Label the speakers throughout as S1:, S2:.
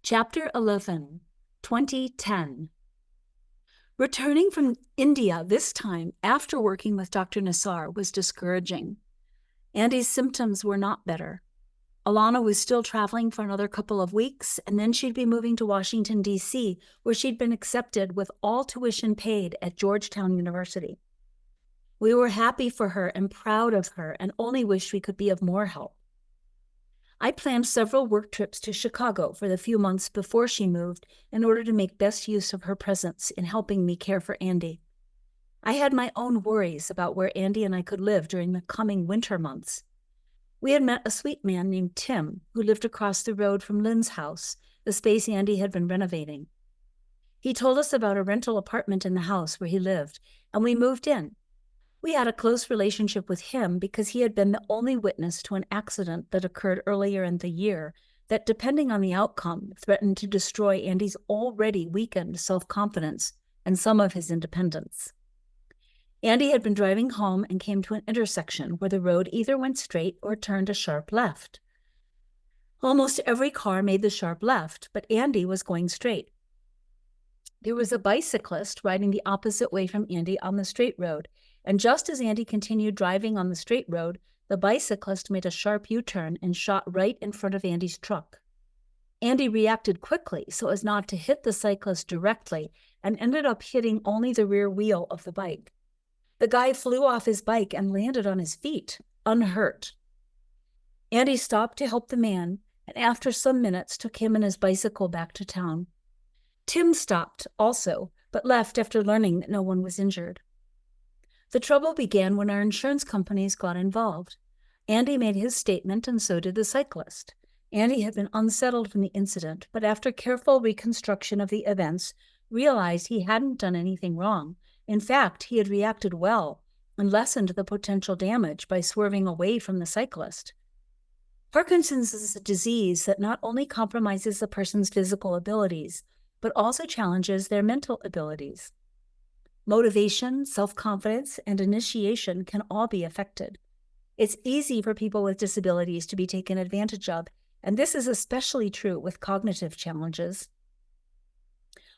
S1: Chapter 11, 2010. Returning from India this time after working with Dr. Nisar was discouraging. Andy's symptoms were not better. Alana was still traveling for another couple of weeks, and then she'd be moving to Washington, D.C., where she'd been accepted with all tuition paid at Georgetown University. We were happy for her and proud of her and only wished we could be of more help. I planned several work trips to Chicago for the few months before she moved in order to make best use of her presence in helping me care for Andy. I had my own worries about where Andy and I could live during the coming winter months. We had met a sweet man named Tim who lived across the road from Lynn's house, the space Andy had been renovating. He told us about a rental apartment in the house where he lived, and we moved in. We had a close relationship with him because he had been the only witness to an accident that occurred earlier in the year that, depending on the outcome, threatened to destroy Andy's already weakened self-confidence and some of his independence. Andy had been driving home and came to an intersection where the road either went straight or turned a sharp left. Almost every car made the sharp left, but Andy was going straight. There was a bicyclist riding the opposite way from Andy on the straight road, and just as Andy continued driving on the straight road, the bicyclist made a sharp U-turn and shot right in front of Andy's truck. Andy reacted quickly so as not to hit the cyclist directly and ended up hitting only the rear wheel of the bike. The guy flew off his bike and landed on his feet, unhurt. Andy stopped to help the man, and after some minutes took him and his bicycle back to town. Tim stopped also, but left after learning that no one was injured. The trouble began when our insurance companies got involved. Andy made his statement, and so did the cyclist. Andy had been unsettled from the incident, but after careful reconstruction of the events, realized he hadn't done anything wrong. In fact, he had reacted well and lessened the potential damage by swerving away from the cyclist. Parkinson's is a disease that not only compromises a person's physical abilities, but also challenges their mental abilities. Motivation, self-confidence, and initiation can all be affected. It's easy for people with disabilities to be taken advantage of, and this is especially true with cognitive challenges.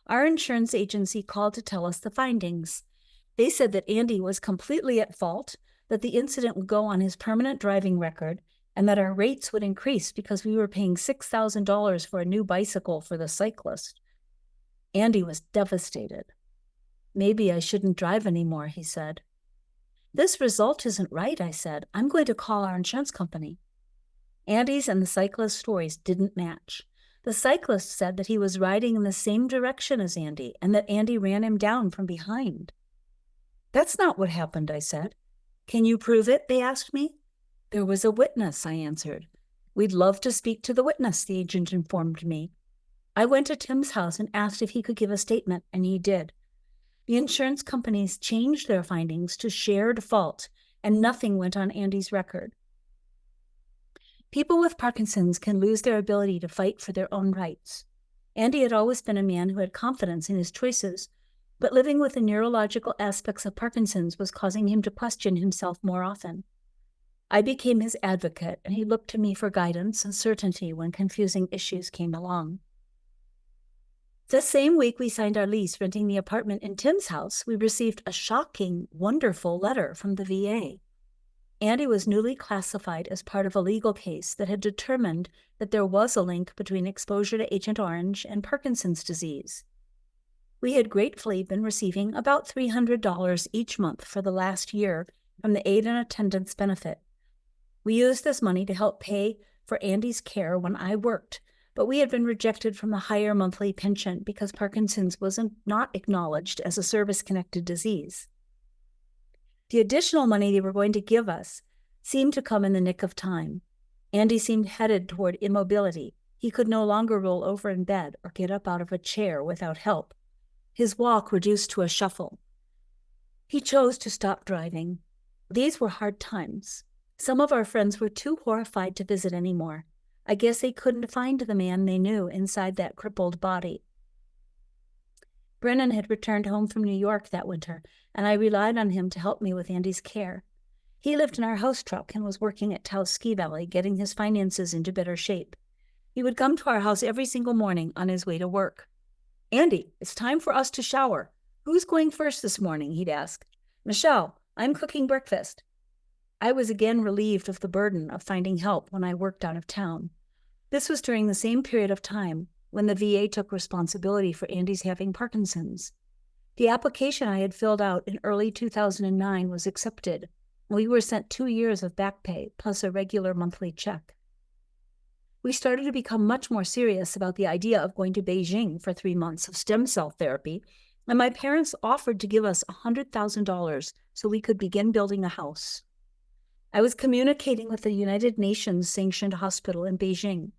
S1: Our insurance agency called to tell us the findings. They said that Andy was completely at fault, that the incident would go on his permanent driving record, and that our rates would increase because we were paying $6,000 for a new bicycle for the cyclist. Andy was devastated. "Maybe I shouldn't drive anymore," he said. "This result isn't right," I said. "I'm going to call our insurance company." Andy's and the cyclist's stories didn't match. The cyclist said that he was riding in the same direction as Andy and that Andy ran him down from behind. "That's not what happened," I said. "Can you prove it?" they asked me. "There was a witness," I answered. "We'd love to speak to the witness," the agent informed me. I went to Tim's house and asked if he could give a statement, and he did. The insurance companies changed their findings to shared fault, and nothing went on Andy's record. People with Parkinson's can lose their ability to fight for their own rights. Andy had always been a man who had confidence in his choices, but living with the neurological aspects of Parkinson's was causing him to question himself more often. I became his advocate, and he looked to me for guidance and certainty when confusing issues came along. The same week we signed our lease renting the apartment in Tim's house, we received a shocking, wonderful letter from the VA. Andy was newly classified as part of a legal case that had determined that there was a link between exposure to Agent Orange and Parkinson's disease. We had gratefully been receiving about $300 each month for the last year from the aid and attendance benefit. We used this money to help pay for Andy's care when I worked, but we had been rejected from the higher monthly pension because Parkinson's was not acknowledged as a service-connected disease. The additional money they were going to give us seemed to come in the nick of time. Andy seemed headed toward immobility. He could no longer roll over in bed or get up out of a chair without help. His walk reduced to a shuffle. He chose to stop driving. These were hard times. Some of our friends were too horrified to visit anymore. I guess they couldn't find the man they knew inside that crippled body. Brennan had returned home from New York that winter, and I relied on him to help me with Andy's care. He lived in our house truck and was working at Taos Ski Valley, getting his finances into better shape. He would come to our house every single morning on his way to work. "Andy, it's time for us to shower. Who's going first this morning?" he'd ask. "Michelle, I'm cooking breakfast." I was again relieved of the burden of finding help when I worked out of town. This was during the same period of time when the VA took responsibility for Andy's having Parkinson's. The application I had filled out in early 2009 was accepted, and we were sent 2 years of back pay plus a regular monthly check. We started to become much more serious about the idea of going to Beijing for 3 months of stem cell therapy, and my parents offered to give us $100,000 so we could begin building a house. I was communicating with the United Nations-sanctioned hospital in Beijing.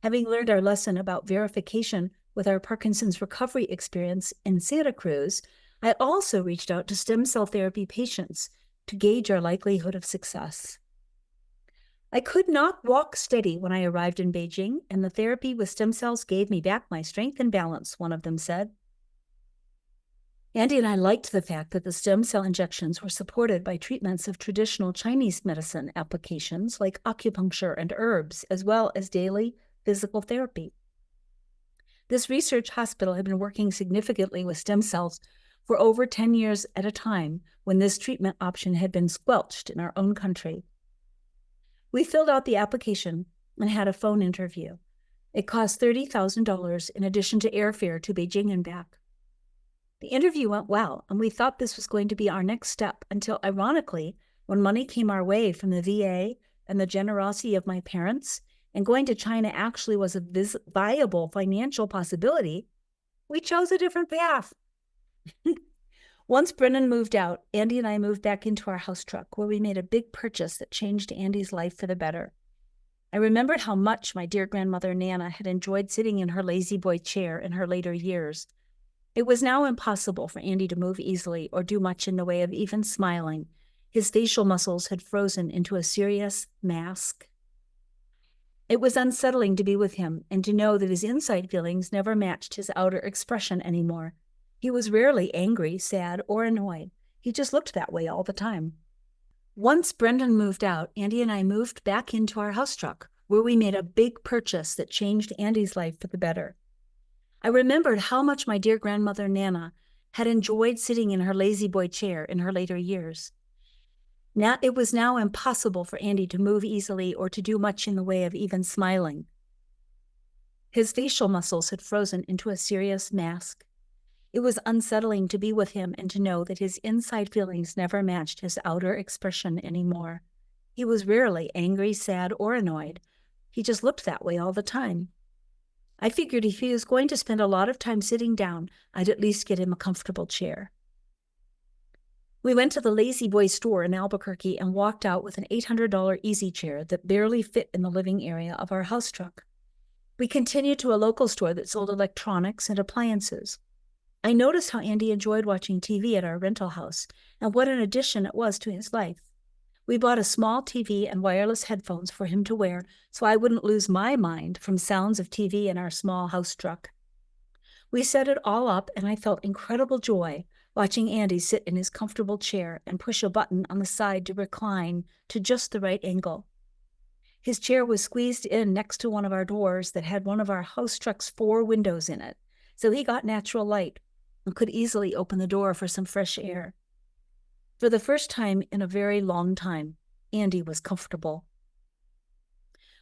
S1: Having learned our lesson about verification with our Parkinson's recovery experience in Santa Cruz, I also reached out to stem cell therapy patients to gauge our likelihood of success. I could not walk steady when I arrived in Beijing, and the therapy with stem cells gave me back my strength and balance, one of them said. Andy and I liked the fact that the stem cell injections were supported by treatments of traditional Chinese medicine applications like acupuncture and herbs, as well as daily physical therapy. This research hospital had been working significantly with stem cells for over 10 years at a time when this treatment option had been squelched in our own country. We filled out the application and had a phone interview. It cost $30,000 in addition to airfare to Beijing and back. The interview went well, and we thought this was going to be our next step until, ironically, when money came our way from the VA and the generosity of my parents, and going to China actually was a viable financial possibility, we chose a different path. Once Brennan moved out, Andy and I moved back into our house truck, where we made a big purchase that changed Andy's life for the better. I remembered how much my dear grandmother Nana had enjoyed sitting in her lazy boy chair in her later years. It was now impossible for Andy to move easily or do much in the way of even smiling. His facial muscles had frozen into a serious mask. It was unsettling to be with him and to know that his inside feelings never matched his outer expression anymore. He was rarely angry, sad, or annoyed. He just looked that way all the time. Once Brendan moved out, Andy and I moved back into our house truck, where we made a big purchase that changed Andy's life for the better. I remembered how much my dear grandmother Nana had enjoyed sitting in her lazy boy chair in her later years. Now it was now impossible for Andy to move easily or to do much in the way of even smiling. His facial muscles had frozen into a serious mask. It was unsettling to be with him and to know that his inside feelings never matched his outer expression anymore. He was rarely angry, sad, or annoyed. He just looked that way all the time. I figured if he was going to spend a lot of time sitting down, I'd at least get him a comfortable chair. We went to the Lazy Boy store in Albuquerque and walked out with an $800 easy chair that barely fit in the living area of our house truck. We continued to a local store that sold electronics and appliances. I noticed how Andy enjoyed watching TV at our rental house and what an addition it was to his life. We bought a small TV and wireless headphones for him to wear so I wouldn't lose my mind from sounds of TV in our small house truck. We set it all up, and I felt incredible joy watching Andy sit in his comfortable chair and push a button on the side to recline to just the right angle. His chair was squeezed in next to one of our doors that had one of our house truck's 4 windows in it, so he got natural light and could easily open the door for some fresh air. For the first time in a very long time, Andy was comfortable.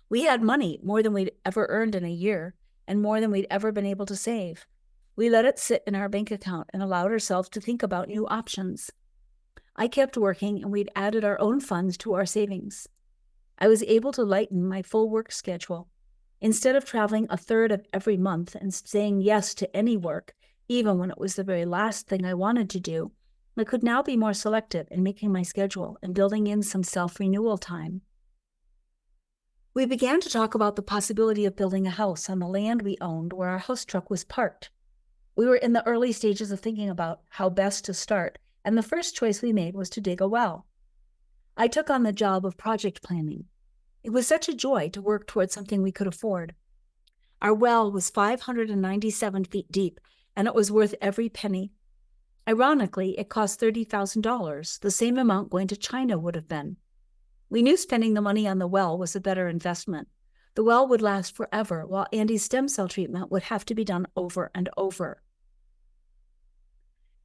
S1: We had money, more than we'd ever earned in a year, and more than we'd ever been able to save. We let it sit in our bank account and allowed ourselves to think about new options. I kept working, and we'd added our own funds to our savings. I was able to lighten my full work schedule. Instead of traveling a third of every month and saying yes to any work, even when it was the very last thing I wanted to do, I could now be more selective in making my schedule and building in some self-renewal time. We began to talk about the possibility of building a house on the land we owned where our house truck was parked. We were in the early stages of thinking about how best to start, and the first choice we made was to dig a well. I took on the job of project planning. It was such a joy to work towards something we could afford. Our well was 597 feet deep, and it was worth every penny. Ironically, it cost $30,000, the same amount going to China would have been. We knew spending the money on the well was a better investment, The well would last forever, while Andy's stem cell treatment would have to be done over and over.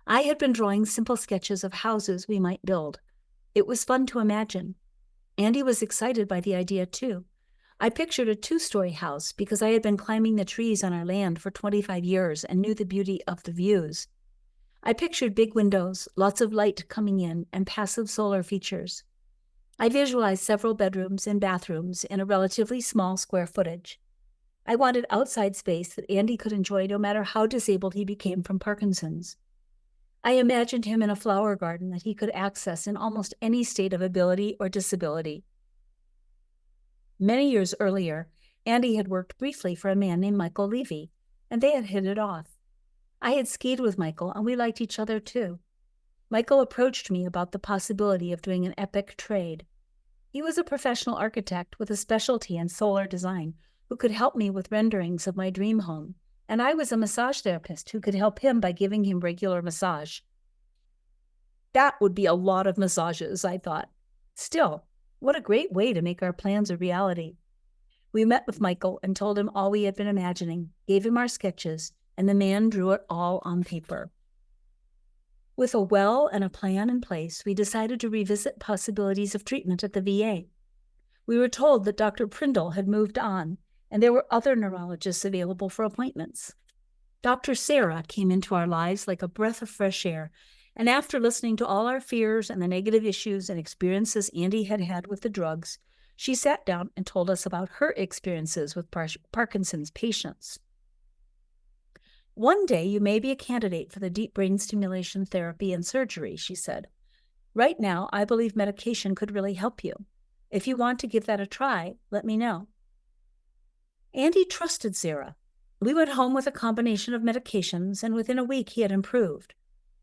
S1: I had been drawing simple sketches of houses we might build. It was fun to imagine. Andy was excited by the idea, too. I pictured a 2-story house because I had been climbing the trees on our land for 25 years and knew the beauty of the views. I pictured big windows, lots of light coming in, and passive solar features. I visualized several bedrooms and bathrooms in a relatively small square footage. I wanted outside space that Andy could enjoy no matter how disabled he became from Parkinson's. I imagined him in a flower garden that he could access in almost any state of ability or disability. Many years earlier, Andy had worked briefly for a man named Michael Levy, and they had hit it off. I had skied with Michael, and we liked each other too. Michael approached me about the possibility of doing an epic trade. He was a professional architect with a specialty in solar design who could help me with renderings of my dream home, and I was a massage therapist who could help him by giving him regular massage. That would be a lot of massages, I thought. Still, what a great way to make our plans a reality. We met with Michael and told him all we had been imagining, gave him our sketches, and the man drew it all on paper. With a well and a plan in place, we decided to revisit possibilities of treatment at the VA. We were told that Dr. Prindle had moved on, and there were other neurologists available for appointments. Dr. Sarah came into our lives like a breath of fresh air, and after listening to all our fears and the negative issues and experiences Andy had had with the drugs, she sat down and told us about her experiences with Parkinson's patients. One day you may be a candidate for the deep brain stimulation therapy and surgery, she said. Right now, I believe medication could really help you. If you want to give that a try, let me know. Andy trusted Sarah. We went home with a combination of medications, and within a week he had improved.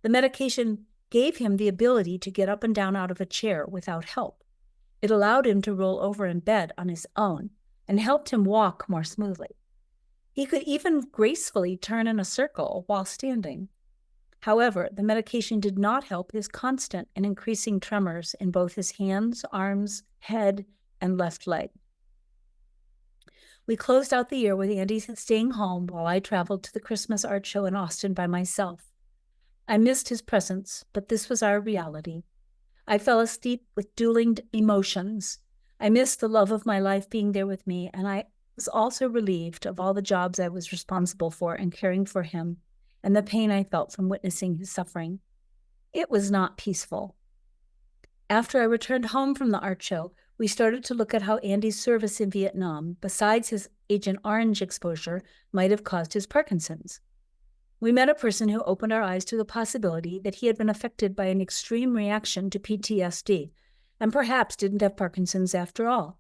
S1: The medication gave him the ability to get up and down out of a chair without help. It allowed him to roll over in bed on his own and helped him walk more smoothly. He could even gracefully turn in a circle while standing. However, the medication did not help his constant and increasing tremors in both his hands, arms, head, and left leg. We closed out the year with Andy staying home while I traveled to the Christmas art show in Austin by myself. I missed his presence, but this was our reality. I fell asleep with dueling emotions. I missed the love of my life being there with me, and I was also relieved of all the jobs I was responsible for and caring for him, and the pain I felt from witnessing his suffering. It was not peaceful. After I returned home from the art show, we started to look at how Andy's service in Vietnam, besides his Agent Orange exposure, might have caused his Parkinson's. We met a person who opened our eyes to the possibility that he had been affected by an extreme reaction to PTSD, and perhaps didn't have Parkinson's after all.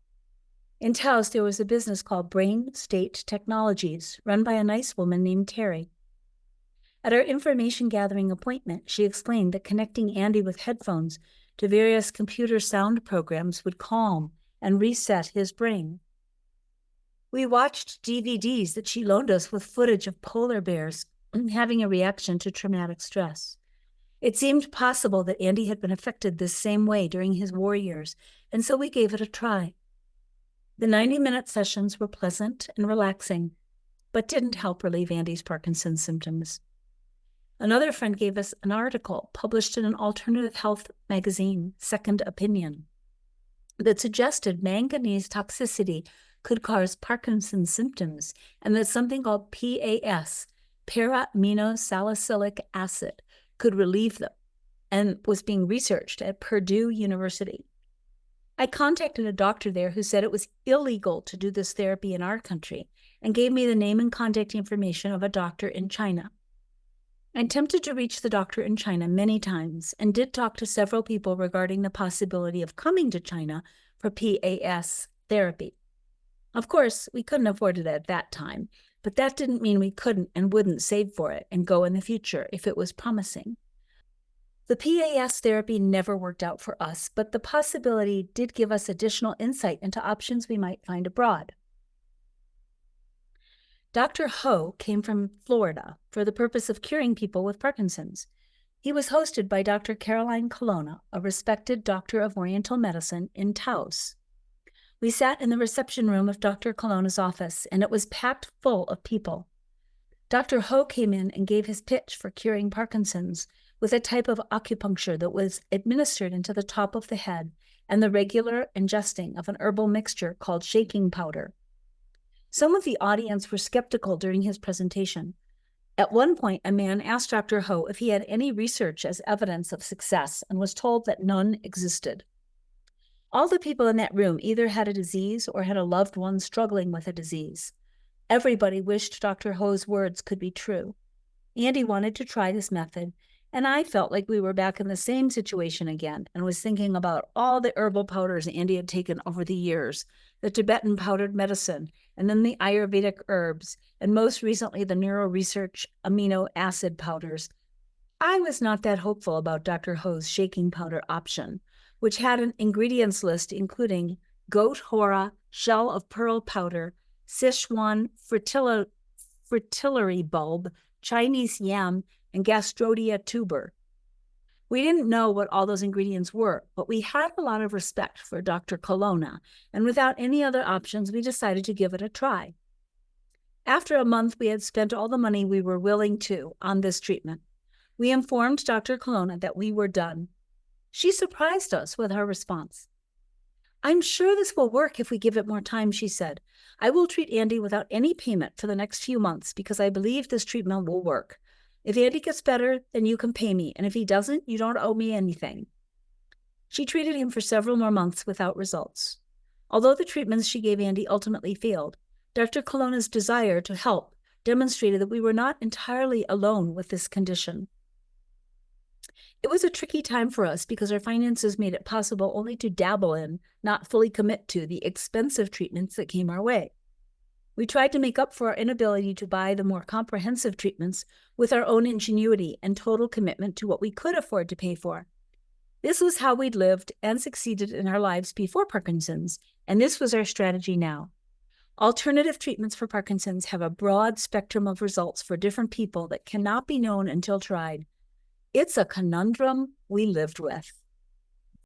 S1: In Taos, there was a business called Brain State Technologies, run by a nice woman named Terry. At our information gathering appointment, she explained that connecting Andy with headphones to various computer sound programs would calm and reset his brain. We watched DVDs that she loaned us with footage of polar bears having a reaction to traumatic stress. It seemed possible that Andy had been affected this same way during his war years, and so we gave it a try. The 90-minute sessions were pleasant and relaxing, but didn't help relieve Andy's Parkinson's symptoms. Another friend gave us an article published in an alternative health magazine, Second Opinion, that suggested manganese toxicity could cause Parkinson's symptoms, and that something called PAS, para-aminosalicylic acid, could relieve them, and was being researched at Purdue University. I contacted a doctor there who said it was illegal to do this therapy in our country and gave me the name and contact information of a doctor in China. I attempted to reach the doctor in China many times and did talk to several people regarding the possibility of coming to China for PAS therapy. Of course, we couldn't afford it at that time, but that didn't mean we couldn't and wouldn't save for it and go in the future if it was promising. The PAS therapy never worked out for us, but the possibility did give us additional insight into options we might find abroad. Dr. Ho came from Florida for the purpose of curing people with Parkinson's. He was hosted by Dr. Caroline Colonna, a respected doctor of Oriental medicine in Taos. We sat in the reception room of Dr. Colonna's office, and it was packed full of people. Dr. Ho came in and gave his pitch for curing Parkinson's with a type of acupuncture that was administered into the top of the head and the regular ingesting of an herbal mixture called shaking powder. Some of the audience were skeptical during his presentation. At one point, a man asked Dr. Ho if he had any research as evidence of success and was told that none existed. All the people in that room either had a disease or had a loved one struggling with a disease. Everybody wished Dr. Ho's words could be true. Andy wanted to try this method, and I felt like we were back in the same situation again and was thinking about all the herbal powders Andy had taken over the years, the Tibetan powdered medicine, and then the Ayurvedic herbs, and most recently the neuro-research amino acid powders. I was not that hopeful about Dr. Ho's shaking powder option, which had an ingredients list including goat hora, shell of pearl powder, Sichuan fritillary bulb, Chinese yam, and Gastrodia tuber. We didn't know what all those ingredients were, but we had a lot of respect for Dr. Colonna, and without any other options, we decided to give it a try. After a month, we had spent all the money we were willing to on this treatment. We informed Dr. Colonna that we were done. She surprised us with her response. "I'm sure this will work if we give it more time," she said. "I will treat Andy without any payment for the next few months because I believe this treatment will work. If Andy gets better, then you can pay me, and if he doesn't, you don't owe me anything." She treated him for several more months without results. Although the treatments she gave Andy ultimately failed, Dr. Colonna's desire to help demonstrated that we were not entirely alone with this condition. It was a tricky time for us because our finances made it possible only to dabble in, not fully commit to, the expensive treatments that came our way. We tried to make up for our inability to buy the more comprehensive treatments with our own ingenuity and total commitment to what we could afford to pay for. This was how we'd lived and succeeded in our lives before Parkinson's, and this was our strategy now. Alternative treatments for Parkinson's have a broad spectrum of results for different people that cannot be known until tried. It's a conundrum we lived with.